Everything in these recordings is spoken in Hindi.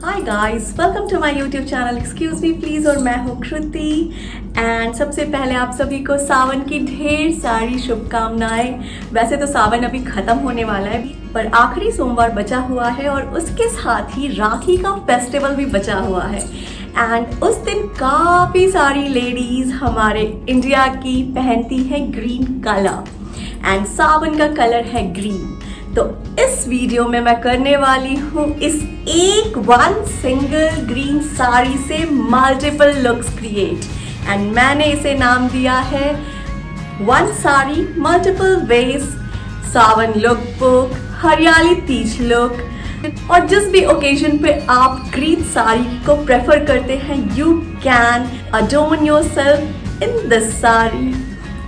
Hi guys, welcome to my YouTube channel excuse me please. और मैं हूँ कृति एंड सबसे पहले आप सभी को सावन की ढेर सारी शुभकामनाएं। वैसे तो सावन अभी ख़त्म होने वाला है, पर आखिरी सोमवार बचा हुआ है और उसके साथ ही राखी का फेस्टिवल भी बचा हुआ है। एंड उस दिन काफ़ी सारी लेडीज़ हमारे इंडिया की पहनती हैं ग्रीन कलर एंड सावन का कलर है ग्रीन। तो इस वीडियो में मैं करने वाली हूँ इस वन सिंगल ग्रीन साड़ी से मल्टीपल लुक्स क्रिएट एंड मैंने इसे नाम दिया है वन साड़ी मल्टीपल वेज सावन लुक बुक, हरियाली तीज लुक। और जिस भी ओकेजन पे आप ग्रीन साड़ी को प्रेफर करते हैं, you can adorn yourself in this sari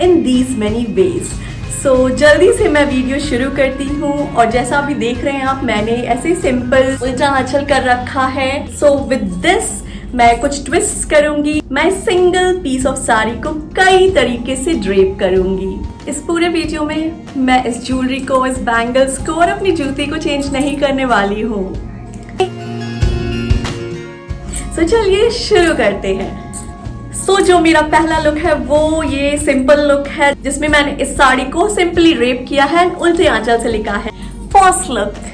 in these many ways. So जल्दी से मैं वीडियो शुरू करती हूँ। और जैसा अभी देख रहे हैं आप, मैंने ऐसे सिंपल उल्टा आंचल कर रखा है। सो विद दिस मैं कुछ ट्विस्ट करूंगी। मैं सिंगल पीस ऑफ साड़ी को कई तरीके से ड्रेप करूंगी। इस पूरे वीडियो में मैं इस ज्वेलरी को, इस बैंगल्स को और अपनी जूती को चेंज नहीं करने वाली हूँ। सो चलिए शुरू करते हैं। जो मेरा पहला लुक है वो ये सिंपल लुक है, जिसमें मैंने इस साड़ी को सिंपली रेप किया है, उल्टे आंचल से लिखा है फर्स्ट लुक।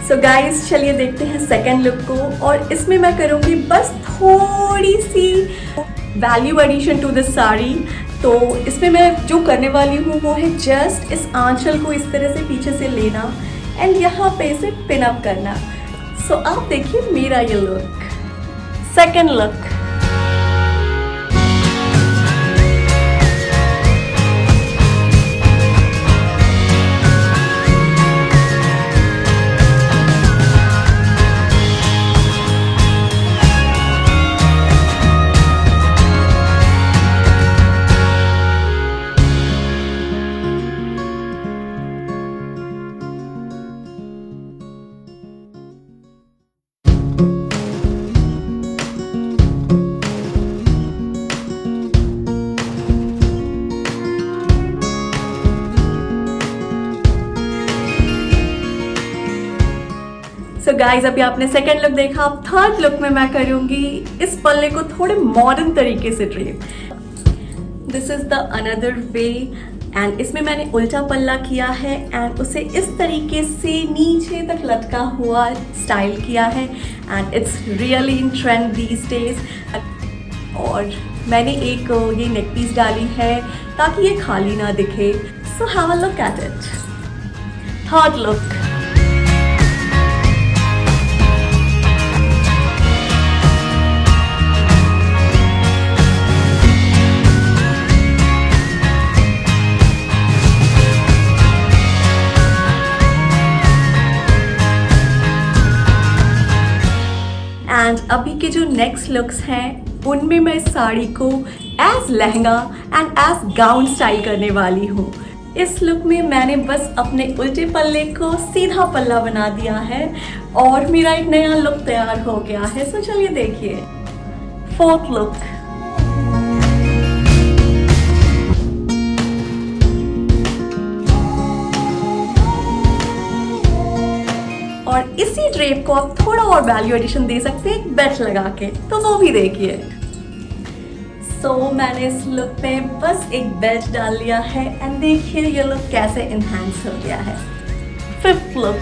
सो गाइस, चलिए देखते हैं सेकेंड लुक को। और इसमें मैं करूँगी बस थोड़ी सी value addition to this sari. तो इसमें मैं जो करने वाली हूँ वो है जस्ट इस आंचल को इस तरह से पीछे से लेना एंड यहाँ पे इसे पिन अप करना। सो आप देखिए मेरा ये look, second look. So guys, अभी आपने सेकेंड लुक देखा। अब थर्ड लुक में मैं करूंगी इस पल्ले को थोड़े मॉडर्न तरीके से drape. This is the another way and इसमें मैंने उल्टा पल्ला किया है एंड उसे इस तरीके से नीचे तक लटका हुआ स्टाइल किया है and it's really in trend these days. और मैंने एक ये नेक पीस डाली है ताकि ये खाली ना दिखे। सो have a look at it. Third look. And अभी के जो नेक्स्ट लुक्स हैं उनमें मैं इस साड़ी को as lehenga and as gown style करने वाली हूँ। इस लुक में मैंने बस अपने उल्टे पल्ले को सीधा पल्ला बना दिया है और मेरा एक नया लुक तैयार हो गया है। सो चलिए देखिए फोर्थ लुक। और इसी ड्रेप को आप थोड़ा और वैल्यू एडिशन दे सकते हैं एक बेल्ट लगा के, तो वो भी देखिए। सो मैंने इस लुक पे बस एक बेल्ट डाल लिया है एंड देखिए ये लुक कैसे इनहैंस हो गया है। Fifth look.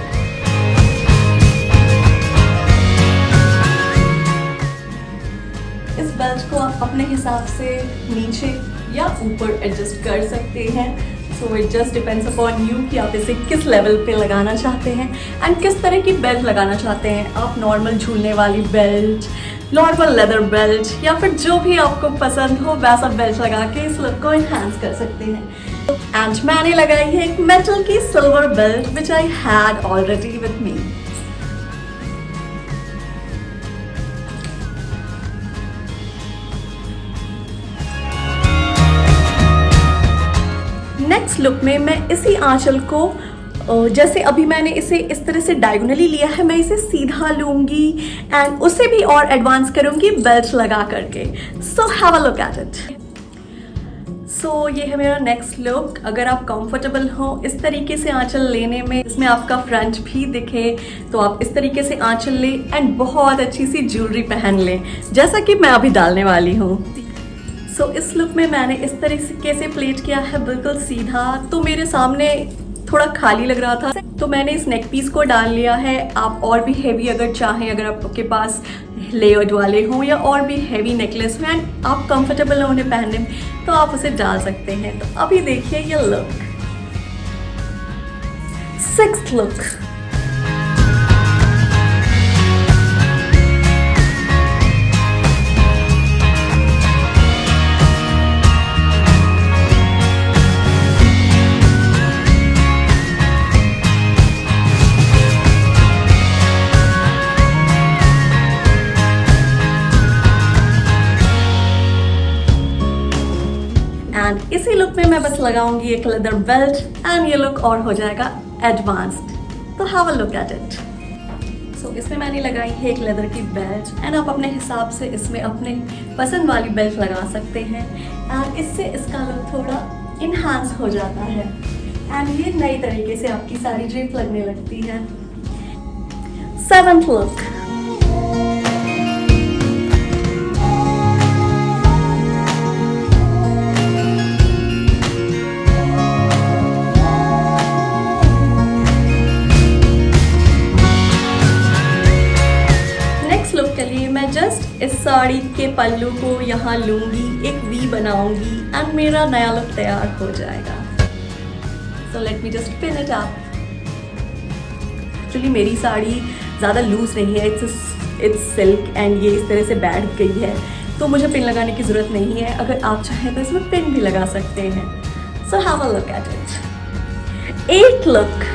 इस बेल्ट को आप अपने हिसाब से नीचे या ऊपर एडजस्ट कर सकते हैं। So it just depends upon you कि आप इसे किस लेवल पे लगाना चाहते हैं एंड किस तरह की बेल्ट लगाना चाहते हैं। आप नॉर्मल झूलने वाली बेल्ट, नॉर्मल लेदर बेल्ट या फिर जो भी आपको पसंद हो वैसा बेल्ट लगा के इस लुक को एनहांस कर सकते हैं। एंड मैंने लगाई है एक मेटल की silver belt which I had already with me. Next look में मैं इसी आंचल को जैसे अभी मैंने इसे इस तरह से डायगोनली लिया है, मैं इसे सीधा लूंगी एंड उसे भी और एडवांस करूंगी बेल्ट लगा करके। So have a look at it. So ये है मेरा नेक्स्ट लुक। अगर आप कंफर्टेबल हो इस तरीके से आंचल लेने में, इसमें आपका फ्रंट भी दिखे, तो आप इस तरीके से आंचल लें एंड बहुत अच्छी सी ज्वेलरी पहन लें, जैसा कि मैं अभी डालने वाली हूँ। सो इस लुक में मैंने इस तरीके से प्लेट किया है बिल्कुल सीधा, तो मेरे सामने थोड़ा खाली लग रहा था, तो मैंने इस नेक पीस को डाल लिया है। आप और भी हैवी अगर चाहें, अगर आपके पास लेयर्ड वाले हों या और भी हैवी नेकलेस हो एंड आप कंफर्टेबल हो उन्हें पहनने में, तो आप उसे डाल सकते हैं। तो अभी देखिए ये लुक, सिक्स्थ लुक। एंड इसी लुक में मैं बस लगाऊंगी एक लेदर बेल्ट एंड ये लुक और हो जाएगा एडवांस्ड। तो have a look at it. So इसमें मैंने लगाई है एक लेदर की बेल्ट एंड आप अपने हिसाब से इसमें अपने पसंद वाली बेल्ट लगा सकते हैं एंड इससे इसका लुक थोड़ा इनहांस हो जाता है एंड ये नई तरीके से आपकी सारी ड्रेप लगने लगती है। Seventh look. जस्ट इस साड़ी के पल्लू को यहाँ लूंगी, एक वी बनाऊंगी एंड मेरा नया लुक तैयार हो जाएगा। So let me just pin it up. Actually मेरी साड़ी ज़्यादा लूज नहीं है, इट्स सिल्क एंड ये इस तरह से बैठ गई है, तो मुझे पिन लगाने की ज़रूरत नहीं है। अगर आप चाहें तो इसमें पिन भी लगा सकते हैं। सो have a look at it. At look.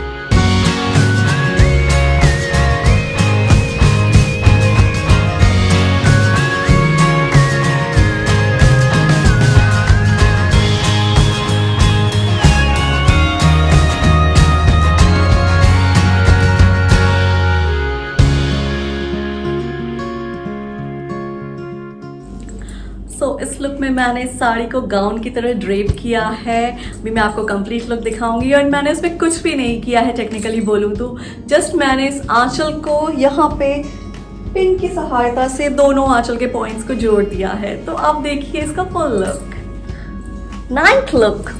इस लुक में मैंने इस साड़ी को गाउन की तरह ड्रेप किया है। अभी मैं आपको कंप्लीट लुक दिखाऊंगी और मैंने इसमें कुछ भी नहीं किया है टेक्निकली बोलूँ तो। जस्ट मैंने इस आंचल को यहाँ पे पिन की सहायता से दोनों आंचल के पॉइंट्स को जोड़ दिया है। तो आप देखिए इसका full look. Ninth look.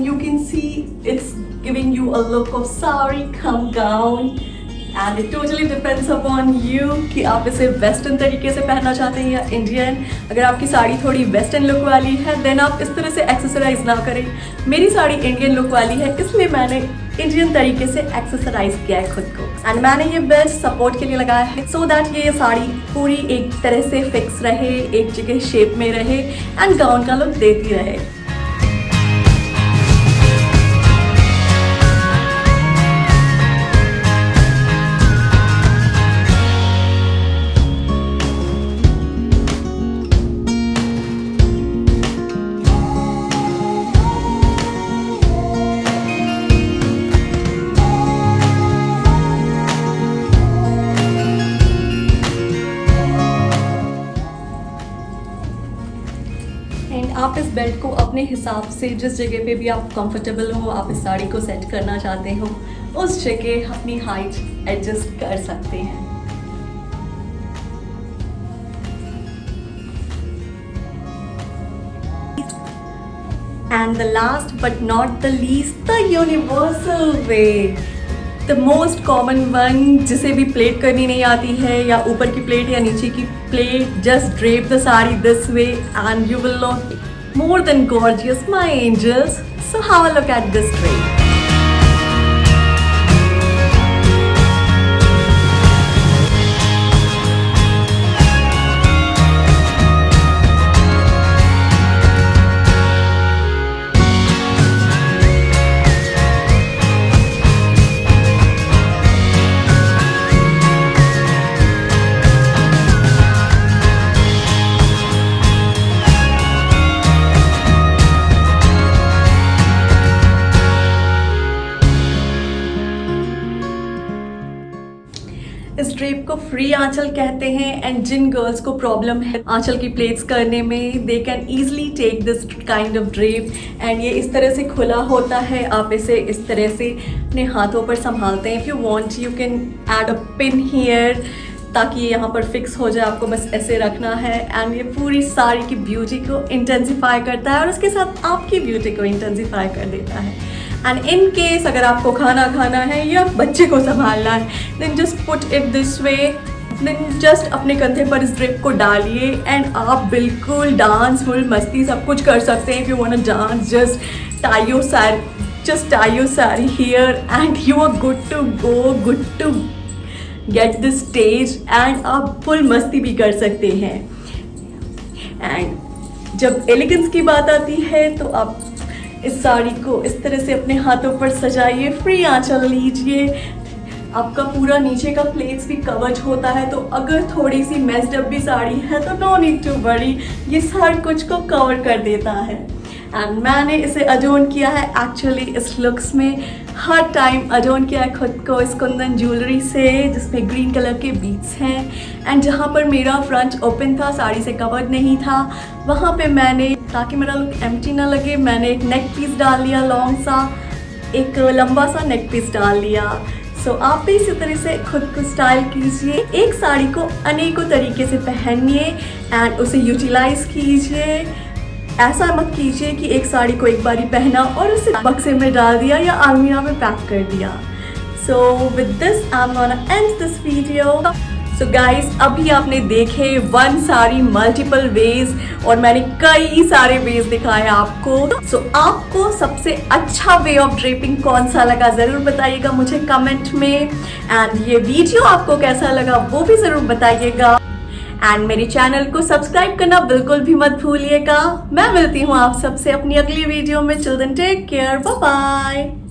You can see it's giving you a look of sari come gown and it totally depends upon you कि आप इसे वेस्टर्न तरीके से पहनना चाहते हैं या इंडियन। अगर आपकी साड़ी थोड़ी वेस्टर्न लुक वाली है देन आप इस तरह से एक्सेसराइज ना करें। मेरी साड़ी इंडियन लुक वाली है इसलिए मैंने इंडियन तरीके से एक्सेसराइज किया है खुद को एंड मैंने ये बेल्ट सपोर्ट के लिए लगाया है सो दैट ये साड़ी पूरी एक तरह से फिक्स रहे, एक जगह शेप में रहे एंड गाउन का लुक देती रहे। आप इस बेल्ट को अपने हिसाब से जिस जगह पे भी आप कंफर्टेबल हो, आप इस साड़ी को सेट करना चाहते हो उस जगह अपनी हाइट एडजस्ट कर सकते हैं। And the last but not the least, the universal way. The most common one, जिसे भी प्लेट करनी नहीं आती है या ऊपर की प्लेट या नीचे की plate, just drape the sari this way and you will look more than gorgeous, my angels. So have a look at this drape. Free आंचल कहते हैं एंड जिन गर्ल्स को प्रॉब्लम है आंचल की प्लेट्स करने में, they can easily take this kind of drape. And ये इस तरह से खुला होता है, आप इसे इस तरह से अपने हाथों पर संभालते हैं। If you want you can add a pin here ताकि ये यहाँ पर फिक्स हो जाए, आपको बस ऐसे रखना है। एंड ये पूरी साड़ी की ब्यूटी को इंटेंसिफाई करता है और उसके साथ आपकी ब्यूटी को इंटेंसिफाई कर देता है। एंड इन केस अगर आपको खाना खाना है या बच्चे को संभालना है, then just put it this way, then just अपने कंधे पर इस ड्रिप को डालिए एंड आप बिल्कुल डांस फुल मस्ती सब कुछ कर सकते हैं। If you want to dance just tie your sari here and you are good to go, good to get this stage and आप फुल मस्ती भी कर सकते हैं। एंड जब एलिगेंस की बात आती है तो आप इस साड़ी को इस तरह से अपने हाथों पर सजाइए, फ्री आंचल लीजिए, आपका पूरा नीचे का प्लेट्स भी कवर्ड होता है, तो अगर थोड़ी सी मेस्ड अप भी साड़ी है तो नो नीड टू वरी, ये हर कुछ को कवर कर देता है। एंड मैंने इसे अडोन किया है एक्चुअली इस लुक्स में, हर टाइम अडोन किया है खुद को इस कुंदन ज्वेलरी से जिसमें ग्रीन कलर के बीट्स हैं। एंड जहाँ पर मेरा फ्रंट ओपन था, साड़ी से कवर्ड नहीं था, वहाँ पे मैंने ताकि मेरा लुक एम्प्टी ना लगे, मैंने एक नेक पीस डाल लिया लॉन्ग सा, एक लंबा सा नेक पीस डाल लिया। सो आप भी इसी तरह से खुद को स्टाइल कीजिए, एक साड़ी को अनेकों तरीके से पहनिए एंड उसे यूटिलाइज कीजिए। ऐसा मत कीजिए कि एक साड़ी को एक बारी पहना और उसे बक्से में डाल दिया या अलमीरा में पैक कर दिया। So with this I am gonna and this video. So guys, अभी आपने देखे वन साड़ी मल्टीपल वेज और मैंने कई सारे वेज दिखाए आपको। सो आपको सबसे अच्छा वे ऑफ ड्रेपिंग कौन सा लगा जरूर बताइएगा मुझे कमेंट में। एंड ये वीडियो आपको कैसा लगा वो भी जरूर बताइएगा। एंड मेरे चैनल को सब्सक्राइब करना बिल्कुल भी मत भूलिएगा। मैं मिलती हूँ आप सबसे अपनी अगली वीडियो में। Children take care, bye bye.